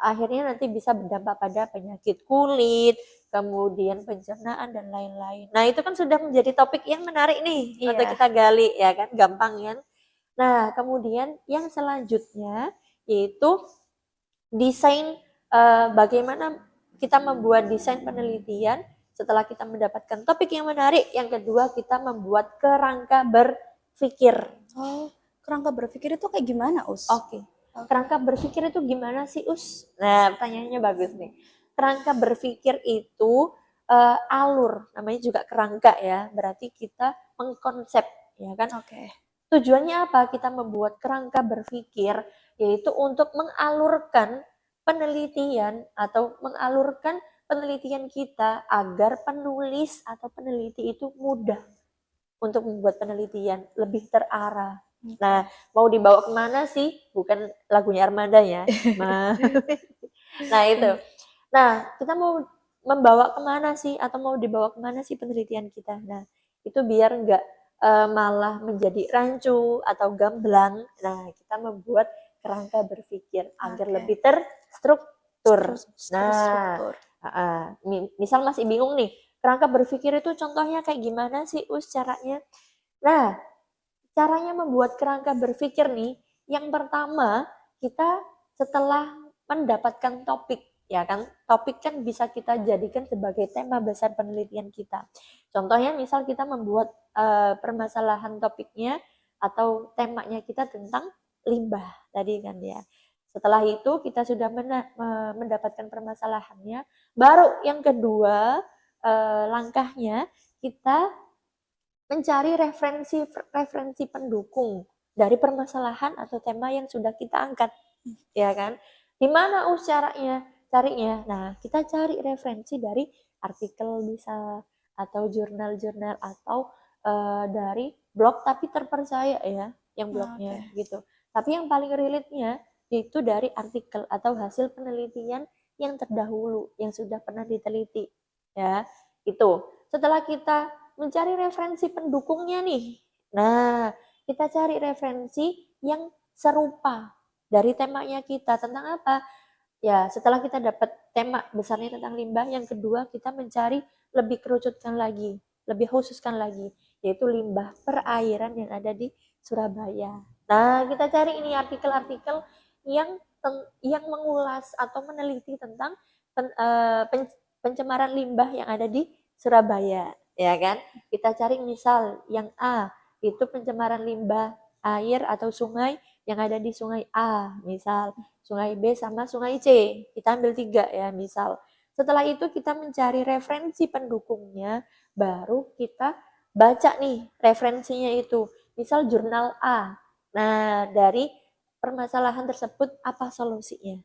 akhirnya nanti bisa berdampak pada penyakit kulit, kemudian pencernaan dan lain-lain. Nah, itu kan sudah menjadi topik yang menarik nih untuk Iya. kita gali ya kan, gampang kan. Nah, kemudian yang selanjutnya yaitu desain, bagaimana kita membuat desain penelitian setelah kita mendapatkan topik yang menarik. Yang kedua, kita membuat kerangka berpikir. Oh, kerangka berpikir itu kayak gimana, Us? Oke. Kerangka berpikir itu gimana sih, Us? Nah, pertanyaannya bagus nih. Kerangka berpikir itu alur, namanya juga kerangka ya. Berarti kita mengkonsep, ya kan? Oke. Tujuannya apa? Kita membuat kerangka berpikir, yaitu untuk mengalurkan penelitian atau mengalurkan penelitian kita agar penulis atau peneliti itu mudah untuk membuat penelitian, lebih terarah. Nah, mau dibawa kemana sih? Bukan lagunya Armada ya. Nah, itu. Nah, kita mau membawa kemana sih? Atau mau dibawa kemana sih penelitian kita? Nah, itu biar nggak malah menjadi rancu atau gamblang. Nah, kita membuat kerangka berpikir agar lebih terstruktur. Nah, Terstruktur. misal masih bingung nih, kerangka berpikir itu contohnya kayak gimana sih, Us, caranya? Nah, caranya membuat kerangka berpikir nih, yang pertama kita setelah mendapatkan topik, ya kan? Topik kan bisa kita jadikan sebagai tema besar penelitian kita. Contohnya misal kita membuat permasalahan topiknya atau temanya kita tentang limbah tadi kan ya. Setelah itu kita sudah mendapatkan permasalahannya, baru yang kedua langkahnya kita mencari referensi pendukung dari permasalahan atau tema yang sudah kita angkat, ya kan? Di mana caranya? Carinya. Nah, kita cari referensi dari artikel bisa atau jurnal-jurnal atau dari blog tapi terpercaya ya, yang blognya gitu. Tapi yang paling relate-nya itu dari artikel atau hasil penelitian yang terdahulu yang sudah pernah diteliti, ya. Itu. Setelah kita mencari referensi pendukungnya nih. Nah, kita cari referensi yang serupa dari temanya kita. Tentang apa? Ya, setelah kita dapat tema besarnya tentang limbah, yang kedua kita mencari lebih kerucutkan lagi, lebih khususkan lagi, yaitu limbah perairan yang ada di Surabaya. Nah, kita cari ini artikel-artikel yang mengulas atau meneliti tentang pencemaran limbah yang ada di Surabaya, ya kan? Kita cari misal yang A, itu pencemaran limbah air atau sungai yang ada di sungai A, misal sungai B sama sungai C. Kita ambil 3 ya, misal. Setelah itu kita mencari referensi pendukungnya, baru kita baca nih referensinya itu. Misal jurnal A. Nah, dari permasalahan tersebut apa solusinya?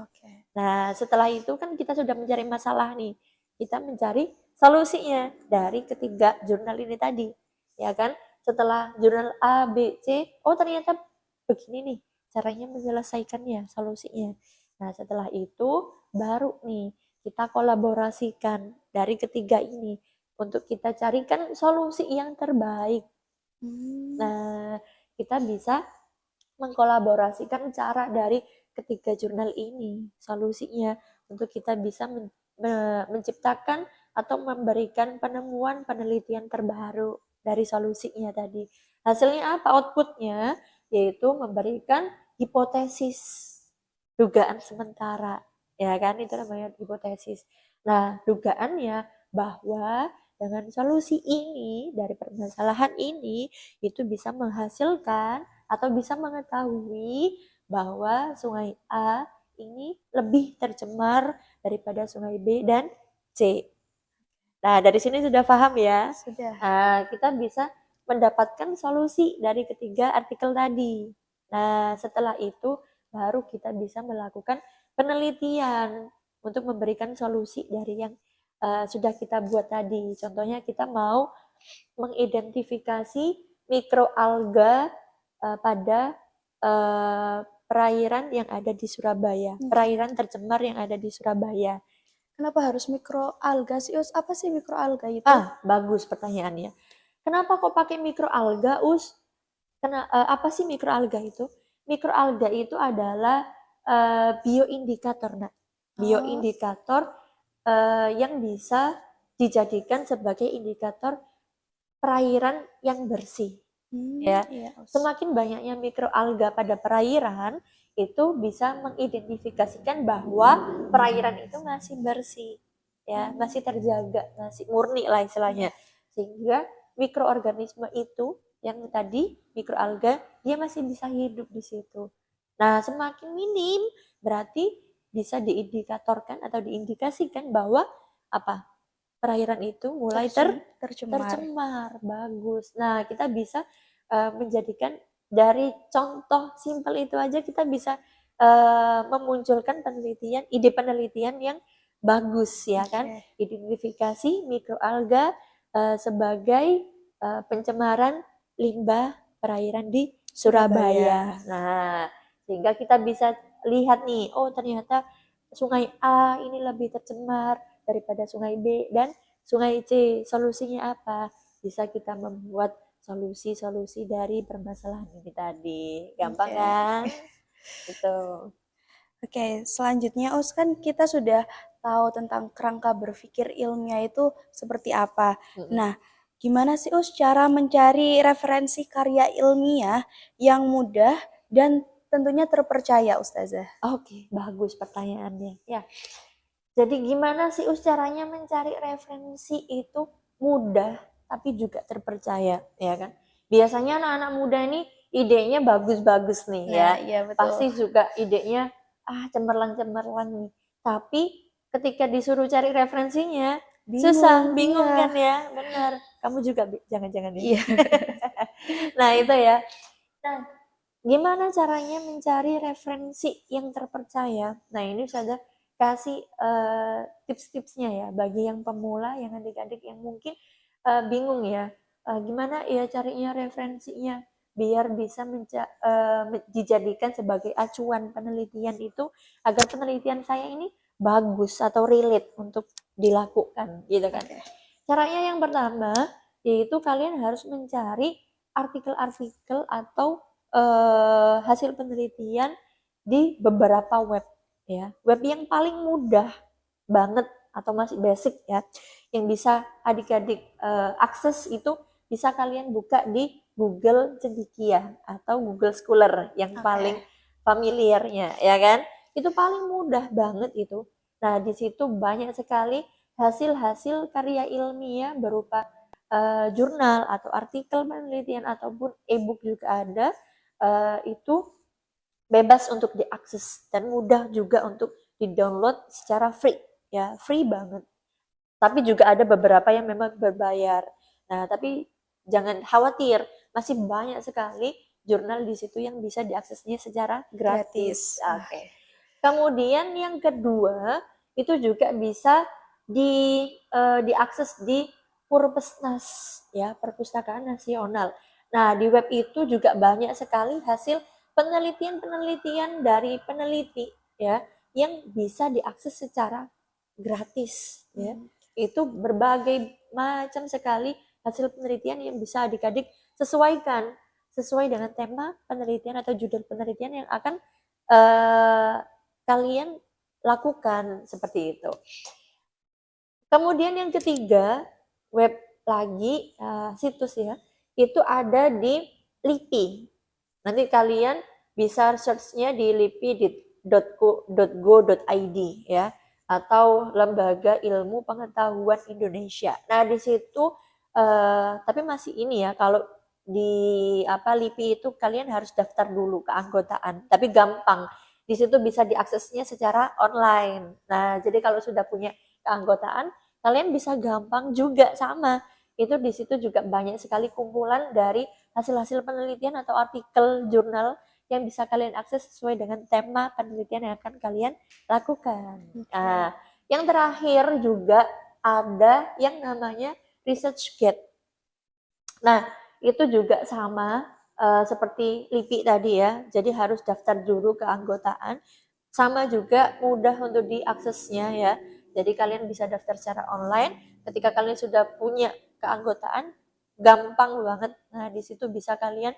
Oke. Nah, setelah itu kan kita sudah mencari masalah nih. Kita mencari solusinya dari ketiga jurnal ini tadi. Ya kan? Setelah jurnal A, B, C, oh ternyata begini nih caranya menyelesaikannya, solusinya. Nah, setelah itu baru nih kita kolaborasikan dari ketiga ini untuk kita carikan solusi yang terbaik. Nah, kita bisa mengkolaborasikan cara dari ketiga jurnal ini, solusinya untuk kita bisa menciptakan atau memberikan penemuan penelitian terbaru dari solusinya tadi. Hasilnya apa? Outputnya yaitu memberikan hipotesis, dugaan sementara, ya kan, itu namanya hipotesis. Nah, dugaannya bahwa dengan solusi ini dari permasalahan ini itu bisa menghasilkan atau bisa mengetahui bahwa sungai A ini lebih tercemar daripada sungai B dan C. Nah, dari sini sudah paham ya? Sudah. Nah, kita bisa mendapatkan solusi dari ketiga artikel tadi. Nah, setelah itu baru kita bisa melakukan penelitian untuk memberikan solusi dari yang sudah kita buat tadi. Contohnya kita mau mengidentifikasi mikroalga pada perairan yang ada di Surabaya, perairan tercemar yang ada di Surabaya. Kenapa harus mikroalga sih, Us? Apa sih mikroalga itu? Bagus pertanyaannya. Kenapa kok pakai mikroalga, Us? Apa sih mikroalga itu? Mikroalga itu adalah bioindikator, Nak. Bioindikator yang bisa dijadikan sebagai indikator perairan yang bersih. Ya, Iya, Us. semakin banyaknya mikroalga pada perairan itu bisa mengidentifikasikan bahwa perairan itu masih bersih, ya, masih terjaga, masih murni lah istilahnya. Sehingga mikroorganisme itu yang tadi mikroalga dia masih bisa hidup di situ. Nah, semakin minim berarti bisa diindikatorkan atau diindikasikan bahwa apa? Perairan itu mulai tercemar. Bagus. Nah, kita bisa menjadikan dari contoh simpel itu aja kita bisa memunculkan penelitian, ide penelitian yang bagus ya kan. Identifikasi mikroalga sebagai pencemaran limbah perairan di Surabaya. Nah, sehingga kita bisa lihat nih, oh ternyata sungai A ini lebih tercemar daripada sungai B dan sungai C. Solusinya apa? Bisa kita membuat solusi-solusi dari permasalahan ini tadi. Gampang kan? Itu. Oke, selanjutnya Us, kan kita sudah tahu tentang kerangka berpikir ilmiah itu seperti apa. Nah, gimana sih Us cara mencari referensi karya ilmiah yang mudah dan tentunya terpercaya, Ustazah? Oke, bagus pertanyaannya. Ya. Jadi gimana sih Us caranya mencari referensi itu mudah tapi juga terpercaya, ya kan? Biasanya anak-anak muda ini idenya bagus-bagus nih ya. Iya, betul. Pasti juga idenya cemerlang-cemerlang nih. Tapi ketika disuruh cari referensinya susah, bingung kan ya? Benar. Kamu juga jangan-jangan ya. Iya. Nah, itu ya. Nah, gimana caranya mencari referensi yang terpercaya? Nah, ini saja kasih tips-tipsnya ya bagi yang pemula, yang adik-adik yang mungkin bingung ya, gimana ya carinya referensinya biar bisa dijadikan sebagai acuan penelitian itu agar penelitian saya ini bagus atau relate untuk dilakukan gitu kan. Caranya yang pertama yaitu kalian harus mencari artikel-artikel atau hasil penelitian di beberapa web ya. Web yang paling mudah banget atau masih basic ya, yang bisa adik-adik akses itu bisa kalian buka di Google Cendekia atau Google Scholar yang paling familiarnya ya kan. Itu paling mudah banget itu. Nah, di situ banyak sekali hasil-hasil karya ilmiah berupa jurnal atau artikel penelitian ataupun e-book juga ada. Itu bebas untuk diakses dan mudah juga untuk di-download secara free ya, free banget. Tapi juga ada beberapa yang memang berbayar. Nah, tapi jangan khawatir, masih banyak sekali jurnal di situ yang bisa diaksesnya secara gratis. Oke. Kemudian yang kedua, itu juga bisa diakses di Purpesnas ya, Perpustakaan Nasional. Nah, di web itu juga banyak sekali hasil penelitian-penelitian dari peneliti ya yang bisa diakses secara gratis ya. Itu berbagai macam sekali hasil penelitian yang bisa adik-adik sesuaikan sesuai dengan tema penelitian atau judul penelitian yang akan kalian lakukan seperti itu. Kemudian yang ketiga, web lagi situs ya, itu ada di LIPI. Nanti kalian bisa search-nya di lipi.go.id ya, atau Lembaga Ilmu Pengetahuan Indonesia. Nah, di situ tapi masih ini ya, kalau di LIPI itu kalian harus daftar dulu keanggotaan, tapi gampang. Di situ bisa diaksesnya secara online. Nah, jadi kalau sudah punya keanggotaan, kalian bisa gampang juga sama. Itu di situ juga banyak sekali kumpulan dari hasil-hasil penelitian atau artikel jurnal yang bisa kalian akses sesuai dengan tema penelitian yang akan kalian lakukan. Nah, yang terakhir juga ada yang namanya ResearchGate. Nah, itu juga sama seperti LIPI tadi ya. Jadi harus daftar dulu keanggotaan. Sama juga mudah untuk diaksesnya ya. Jadi kalian bisa daftar secara online. Ketika kalian sudah punya keanggotaan, gampang banget. Nah, di situ bisa kalian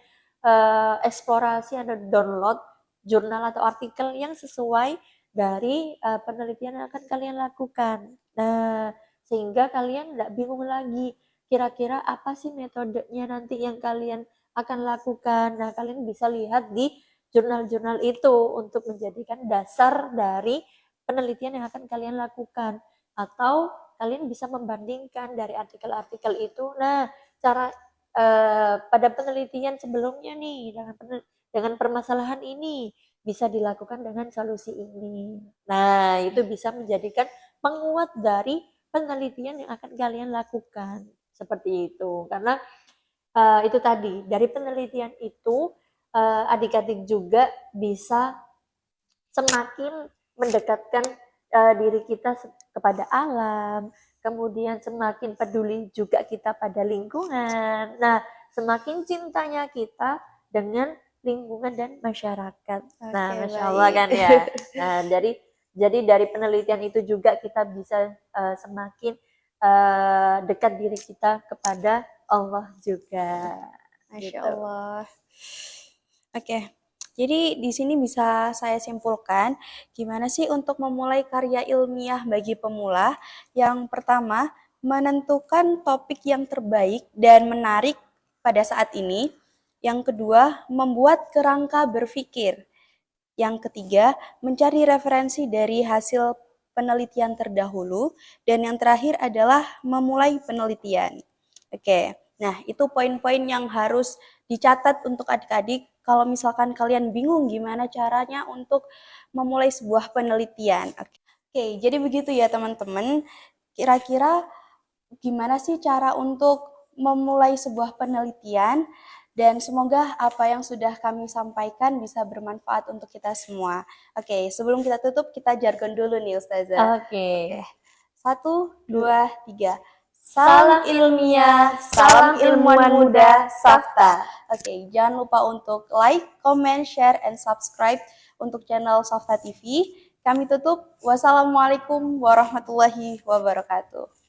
eksplorasi atau download jurnal atau artikel yang sesuai dari penelitian yang akan kalian lakukan. Nah, sehingga kalian nggak bingung lagi, kira-kira apa sih metodenya nanti yang kalian akan lakukan. Nah, kalian bisa lihat di jurnal-jurnal itu untuk menjadikan dasar dari penelitian yang akan kalian lakukan. Atau kalian bisa membandingkan dari artikel-artikel itu. Nah, cara pada penelitian sebelumnya nih dengan permasalahan ini bisa dilakukan dengan solusi ini. Nah, itu bisa menjadikan penguat dari penelitian yang akan kalian lakukan. Seperti itu. Karena itu tadi, dari penelitian itu adik-adik juga bisa semakin mendekatkan diri kita kepada alam, kemudian semakin peduli juga kita pada lingkungan. Nah, semakin cintanya kita dengan lingkungan dan masyarakat. Nah, Oke, Masya Allah baik. kan ya. Nah, jadi dari penelitian itu juga kita bisa semakin dekat diri kita kepada Allah juga. Masya Gitu. Allah. Oke, jadi di sini bisa saya simpulkan gimana sih untuk memulai karya ilmiah bagi pemula. Yang pertama, menentukan topik yang terbaik dan menarik pada saat ini. Yang kedua, membuat kerangka berpikir. Yang ketiga, mencari referensi dari hasil penelitian terdahulu. Dan yang terakhir adalah memulai penelitian. Oke, nah itu poin-poin yang harus dicatat untuk adik-adik kalau misalkan kalian bingung gimana caranya untuk memulai sebuah penelitian. Oke, jadi begitu ya teman-teman. Kira-kira gimana sih cara untuk memulai sebuah penelitian? Dan semoga apa yang sudah kami sampaikan bisa bermanfaat untuk kita semua. Oke, sebelum kita tutup, kita jargon dulu nih Ustazah. Oke. Oke, 1, 2, 3. Salam ilmiah, salam ilmuwan muda, Safta. Oke, jangan lupa untuk like, comment, share, and subscribe untuk channel Safta TV. Kami tutup. Wassalamualaikum warahmatullahi wabarakatuh.